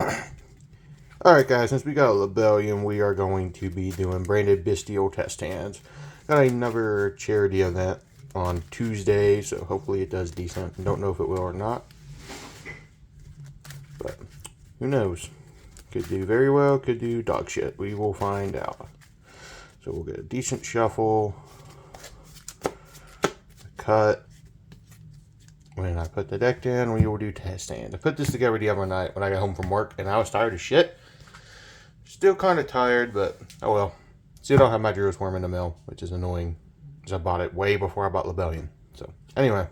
Alright guys, since we got a Rebellion, we are going to be doing branded BYSTIAL test hands. Got another charity event on Tuesday, so hopefully it does decent. Don't know if it will or not. But who knows? Could do very well, could do dog shit. We will find out. So we'll get a decent shuffle. Cut. When I put the deck in, we will do test hands. I put this together the other night when I got home from work, and I was tired as shit. Still kind of tired, but oh well. See, I don't have my Drills Worm in the mail, which is annoying, because I bought it way before I bought Rebellion. So, anyway.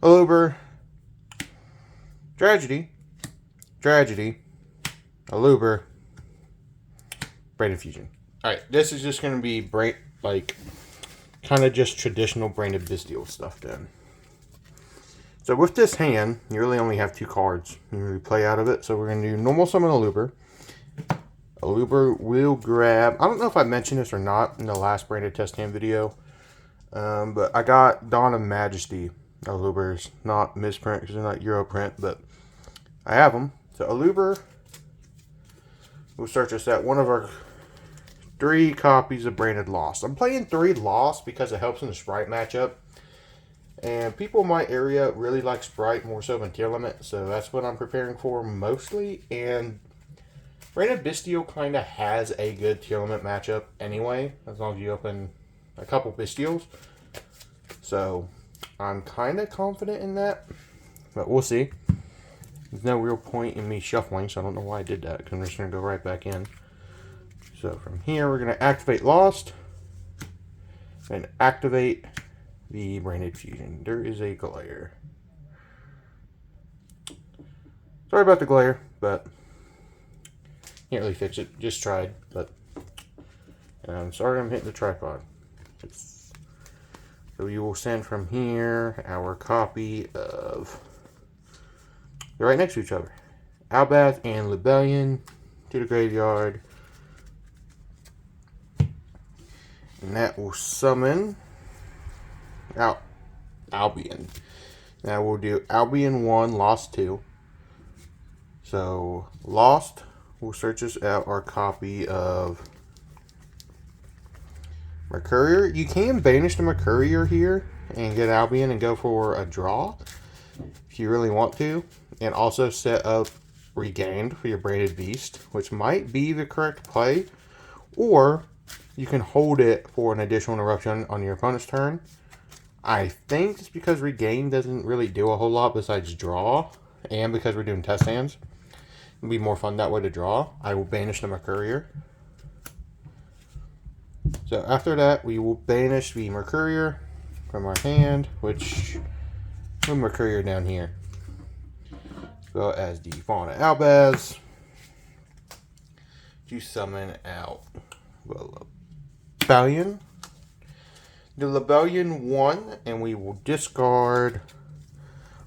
Aluber. Tragedy. Aluber. Branded Fusion. Alright, this is just going to be kind of just traditional branded BYSTIAL stuff then. So with this hand, you really only have 2 cards you really play out of it. So we're going to do normal summon Aluber. Aluber will grab, I don't know if I mentioned this or not in the last branded test hand video, but I got Dawn of Majesty Alubers, not misprint because they're not Euro print, but I have them. So Aluber will search us at one of our 3 copies of branded Lost. I'm playing 3 Lost because it helps in the Sprite matchup. And people in my area really like Sprite more so than Tier Limit, so that's what I'm preparing for mostly. And branded BYSTIAL kind of has a good Tier Limit matchup anyway, as long as you open a couple BYSTIALs. So I'm kind of confident in that, but we'll see. There's no real point in me shuffling, so I don't know why I did that, because I'm just going to go right back in. So from here, we're going to activate Lost and activate the branded Fusion. There is a glare. Sorry about the glare, but can't really fix it. Just tried, but I'm sorry I'm hitting the tripod. So we will send from here our copy of, they're right next to each other, Albath and Rebellion to the graveyard. And that will summon out Albion. Now we'll do Albion 1, Lost 2. So Lost will search us out our copy of Mercurier. You can banish the Mercurier here and get Albion and go for a draw if you really want to. And also set up Regained for your branded beast, which might be the correct play. Or you can hold it for an additional interruption on your opponent's turn. I think it's because Regain doesn't really do a whole lot besides draw, and because we're doing test hands. It'll be more fun that way to draw. I will banish the Mercurier. So after that, we will banish the Mercurier from our hand, which move Mercurier down here. Go as the Fauna Albaz to summon out Rebellion. The Rebellion 1, and we will discard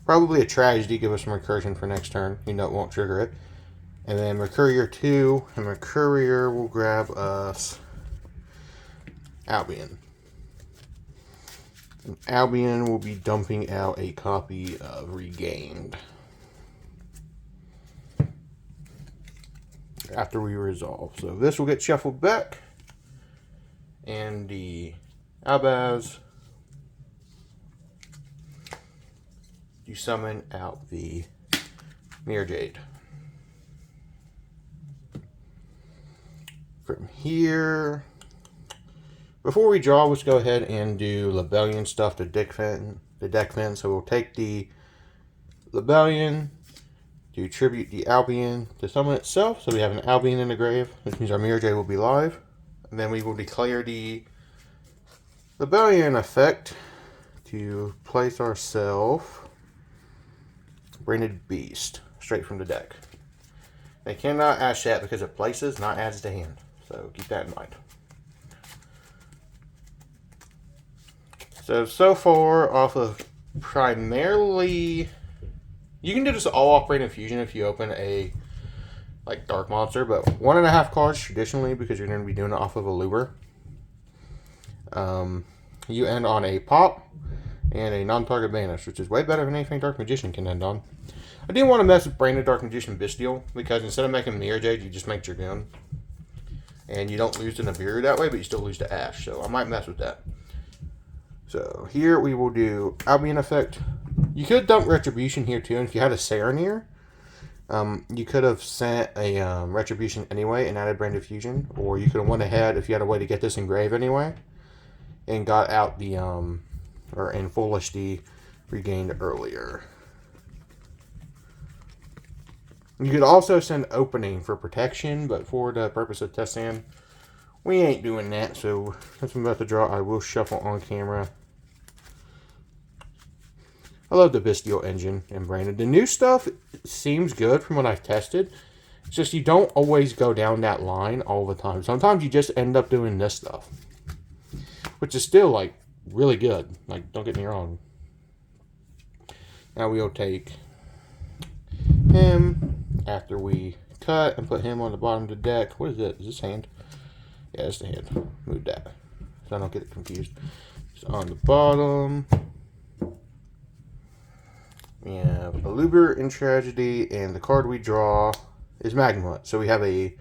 probably a Tragedy, give us some recursion for next turn. You know it won't trigger it. And then Mercurier 2, and Mercurier will grab us Albion. And Albion will be dumping out a copy of Regained after we resolve. So this will get shuffled back, and the Albaz, you summon out the Mirror Jade. From here, before we draw, let's go ahead and do Rebellion stuff to deck fin. So we'll take the Rebellion, do tribute the Albion to summon itself. So we have an Albion in the grave, which means our Mirror Jade will be live. And then we will declare the Rebellion effect to place ourselves branded beast straight from the deck. They cannot ash that because it places, not adds to hand. So keep that in mind. So far off of primarily, you can do this all off branded Fusion if you open a Dark Monster, but 1.5 cards traditionally because you're going to be doing it off of a Aluber. You end on a pop and a non-target banish, which is way better than anything Dark Magician can end on. I didn't want to mess with Branded Dark Magician BYSTIAL because instead of making Mirror Jade, you just make Dragoon. And you don't lose to Nibiru that way, but you still lose to Ash. So I might mess with that. So here we will do Albion Effect. You could dump Retribution here too. And if you had a Serenir, you could have sent a Retribution anyway and added Branded Fusion. Or you could have went ahead if you had a way to get this engraved anyway. And got out the, or in full HD regained earlier. You could also send Opening for protection, but for the purpose of testing, we ain't doing that. So since I'm about to draw, I will shuffle on camera. I love the BYSTIAL engine and Branded. The new stuff seems good from what I've tested. It's just you don't always go down that line all the time. Sometimes you just end up doing this stuff, which is still like really good. Like, don't get me wrong. Now we'll take him after we cut and put him on the bottom of the deck. What is it? Is this hand? Yeah, it's the hand. Move that so I don't get it confused. It's on the bottom. We have Aluber in Tragedy, and the card we draw is Magma. So we have a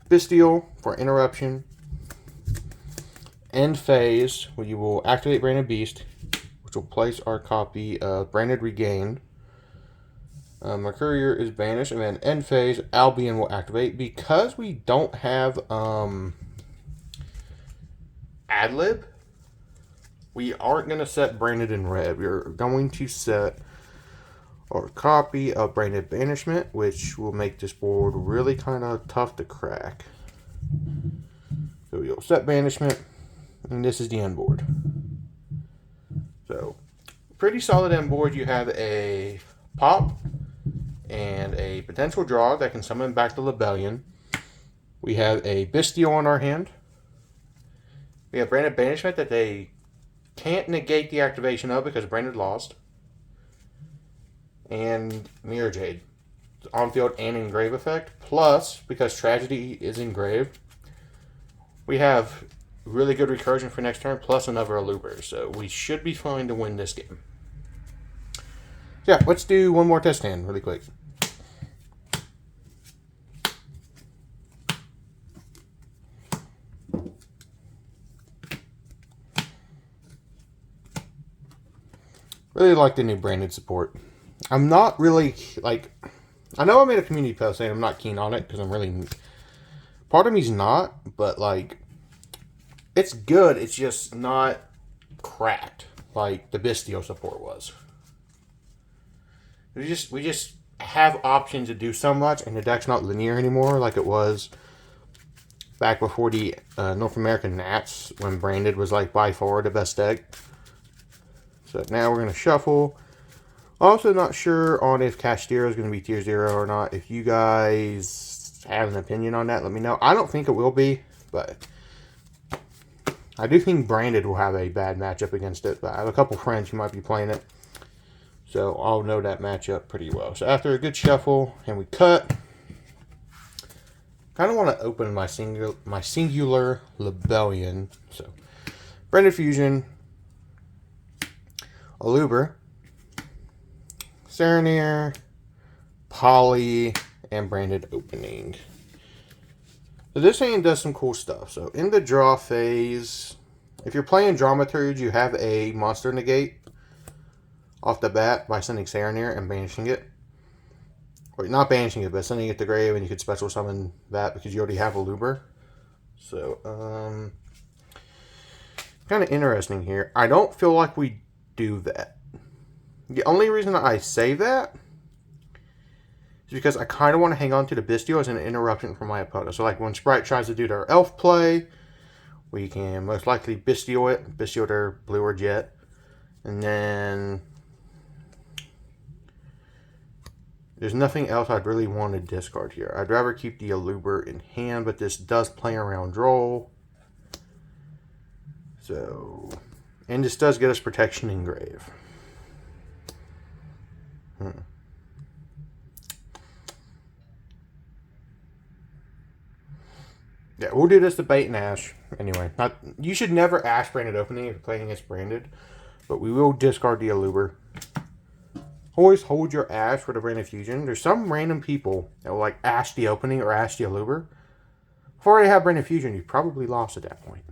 BYSTIAL for Interruption. End phase, where you will activate Branded Beast, which will place our copy of Branded Regained. Mercurier is banished, and then end phase, Albion will activate. Because we don't have Adlib, we aren't going to set Branded in red. We're going to set our copy of Branded Banishment, which will make this board really kind of tough to crack. So we'll set Banishment, and this is the end board. So, pretty solid end board. You have a pop and a potential draw that can summon back the Lebellion. We have a BYSTIAL on our hand. We have Branded Banishment that they can't negate the activation of because Branded lost. And Mirror Jade. On field and engrave effect. Plus, because Tragedy is engraved, we have really good recursion for next turn, plus another Aluber. So we should be fine to win this game. Yeah, let's do one more test hand really quick. Really like the new Branded support. I'm not really, like, I know I made a community post saying I'm not keen on it because I'm really, part of me's not, but like, it's good, it's just not cracked like the BYSTIAL support was. We just have options to do so much, and the deck's not linear anymore like it was back before the North American Nats, when Branded was like by far the best deck. So now we're going to shuffle. Also not sure on if Cashtira is going to be tier 0 or not. If you guys have an opinion on that, let me know. I don't think it will be, but I do think Branded will have a bad matchup against it. But I have a couple friends who might be playing it, so I'll know that matchup pretty well. So after a good shuffle and we cut, kind of want to open my singular Lebellion. So Branded Fusion, Aluber, Serenir, Poly, and Branded Opening. So this hand does some cool stuff. So in the draw phase, if you're playing Dramaturge, you have a monster negate off the bat by sending Serenir and banishing it. Or not banishing it, but sending it to grave, and you could special summon that because you already have Aluber. So, kind of interesting here. I don't feel like we do that. The only reason I say that is because I kind of want to hang on to the BYSTIAL as an interruption from my opponent. So like when Sprite tries to do their elf play, we can most likely BYSTIAL it, BYSTIAL their blue or jet. And then there's nothing else I'd really want to discard here. I'd rather keep the Aluber in hand, but this does play around roll. So, and this does get us protection engrave. Yeah, we'll do this to bait and Ash. Anyway, you should never Ash Branded Opening if you're playing against Branded, but we will discard the Aluber. Always hold your ash for the Branded Fusion. There's some random people that will like ash the opening or ash the Aluber. Before you have Branded Fusion, you probably lost at that point.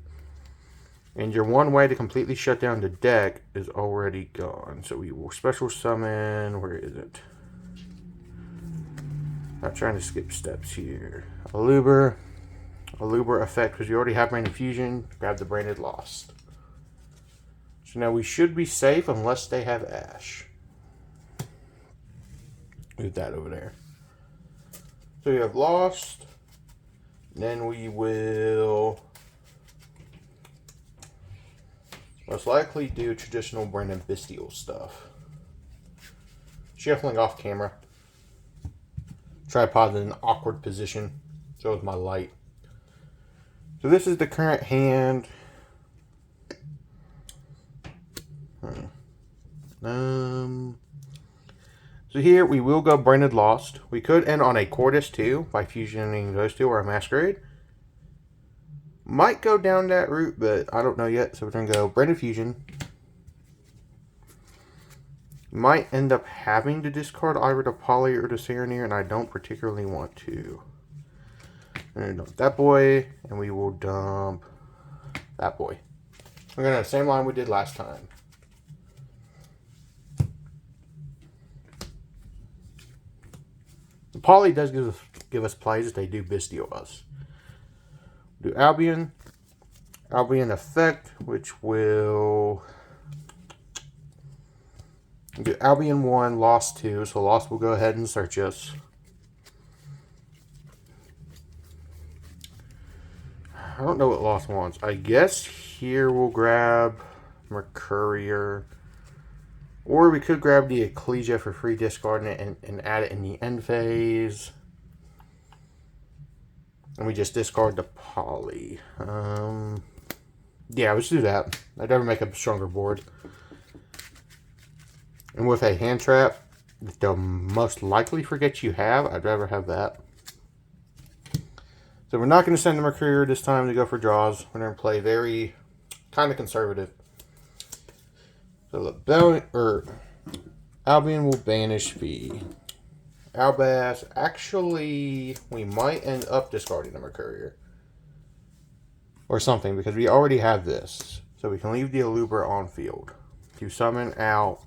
And your one way to completely shut down the deck is already gone. So we will special summon. Where is it? I'm trying to skip steps here. Aluber effect, because you already have Branded Fusion. Grab the Branded Lost. So now we should be safe unless they have Ash. Move that over there. So you have Lost. Then we will most likely do traditional Branded BYSTIAL stuff. Shuffling off camera. Tripod in an awkward position. So is my light. So this is the current hand. So here we will go Branded Lost. We could end on a Cordis too by fusioning those two or a Masquerade. Might go down that route, but I don't know yet. So we're going to go Branded Fusion. Might end up having to discard either the Poly or the Serenir, and I don't particularly want to. We're going to dump that boy, and we will dump that boy. We're going to have the same line we did last time. The Poly does give us plays. They do BYSTIAL us. Do Albion effect, which will do Albion 1, Lost 2. So Lost will go ahead and search us. I don't know what Lost wants. I guess here we'll grab Mercurier. Or we could grab the Ecclesia for free, discarding it and add it in the end phase. And we just discard the Poly. Yeah, let's do that. I'd never make a stronger board. And with a hand trap, they'll most likely forget you have. I'd rather have that. So we're not going to send the Mercurier this time to go for draws. We're going to play very kind of conservative. So Albion will banish the Albaz. Actually, we might end up discarding the Mercurier. Or something, because we already have this. So we can leave the Aluber on field to summon out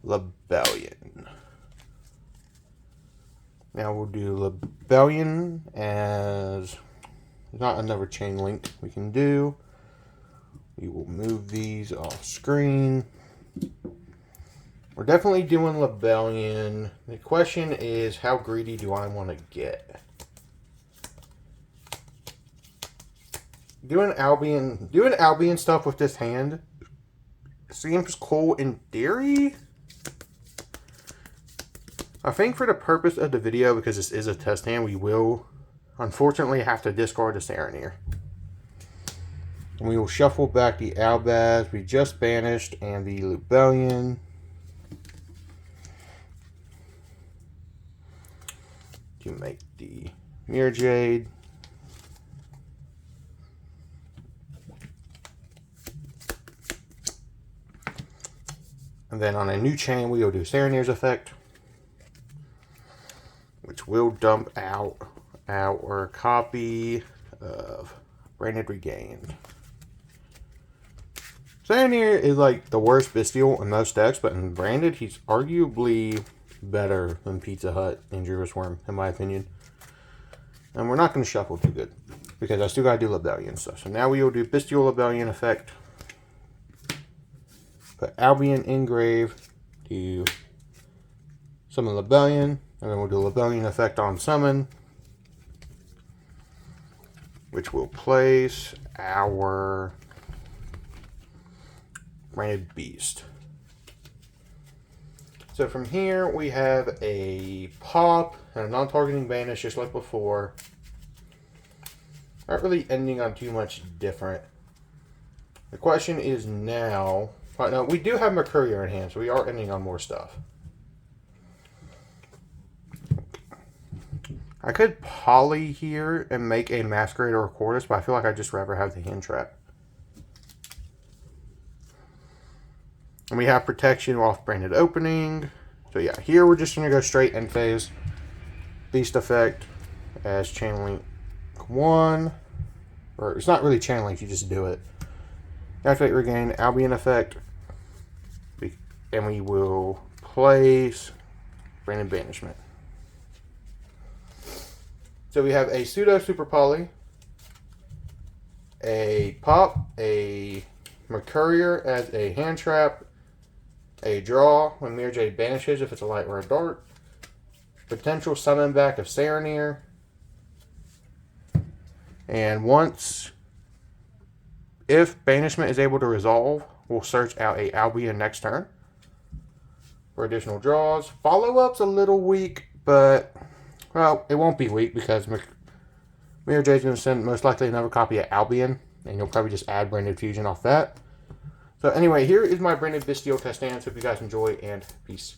Lebellion. Now we'll do Lebellion as not another chain link we can do. We will move these off screen. We're definitely doing Lebellion. The question is, how greedy do I want to get? Doing Albion stuff with this hand seems cool in theory. I think for the purpose of the video, because this is a test hand, we will unfortunately have to discard the Serenir. And we will shuffle back the Albaz we just banished and the Lebellion. To make the Mirror Jade. And then on a new chain, we will do Serenir's effect, which will dump out our copy of Branded Regained. Serenir is like the worst BYSTIAL in most decks, but in Branded, he's arguably better than Pizza Hut and Druid's Worm, in my opinion. And we're not going to shuffle too good, because I still got to do Lebellion stuff. So now we will do BYSTIAL Lebellion effect. Put Albion in grave to summon Lebellion. And then we'll do Lebellion effect on summon, which will place our Branded Beast. So from here we have a pop and a non-targeting banish just like before. Not really ending on too much different. The question is now, no, we do have Mercurier in hand, so we are ending on more stuff. I could Poly here and make a Masquerade or a Cordis, but I feel like I'd just rather have the hand trap. we have protection off branded opening. So yeah, here we're just going to go straight end phase. Beast effect as chain link 1. Or it's not really chain link, you just do it. Activate regain Albion effect. And we will place branded banishment. So we have a pseudo super poly, a pop, a Mercurier as a hand trap, a draw when Mirror Jade banishes if it's a light or a dark, potential summon back of Saronir, and if banishment is able to resolve, we'll search out a Albion next turn for additional draws. Follow-up's a little weak, but, well, it won't be weak because Mirror Jade's going to send most likely another copy of Albion, and you'll probably just add Branded Fusion off that. So anyway, here is my Branded BYSTIAL test stands. Hope you guys enjoy, and peace.